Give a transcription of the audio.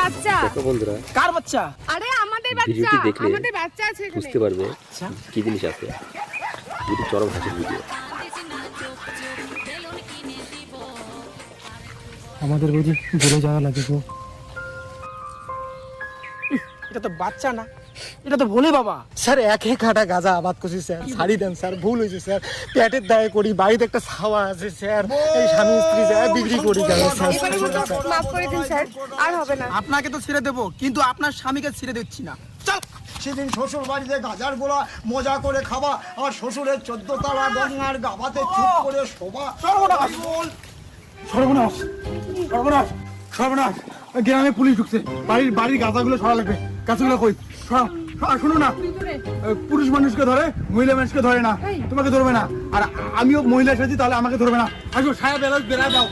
বাচ্চা। দেখো বন্ধুরা, কার বাচ্চা? আরে আমাদের বাচ্চা, ভিডিওটি দেখলে আমাদের বাচ্চা আছে এখানে। বুঝতে পারবে কি জিনিস আছে। ভিডিও চরম হাসির ভিডিও। আমাদের বুঝি জেলে যাওয়া লাগে গো। এটা তো বাচ্চা না, এটা তো ভোলে বাবা। স্যার একে কাটা গাঁজা আবাদ করছি স্যার, ছাড়ি দেন স্যার, ভুল হয়েছে স্যার, পেটের দায়ে করি, বাড়িতে একটা ছাওয়া আছে স্যার, এই স্বামী স্ত্রী যায় বিক্রি করি কেন স্যার? এবারে মতো মাফ করে দিন স্যার, আর হবে না। আপনাকে তো ছেড়ে দেবো, কিন্তু আপনার স্বামীকে ছেড়ে দিচ্ছি না। চল। সেদিন শ্বশুর বাড়িতে গাজার গোলা মজা করে খাবা, আর শ্বশুরের 14 তলা গঙ্গার গাবাতে চুপ করে শোভা। সর্বনাশ, সর্বনাশ, সর্বনাশ, সর্বনাশ। গ্রামে পুলিশ ঢুকছে, বাড়ির গাঁজাগুলো সরা লাগবে, গাছগুলো কই সরা। শোনো না, পুরুষ মানুষকে ধরে, মহিলা মানুষকে ধরে না, তোমাকে ধরবে না। আর আমিও মহিলা সাজি, তাহলে আমাকে ধরবে না। আসো, সায়া বেলা বেড়া দাও।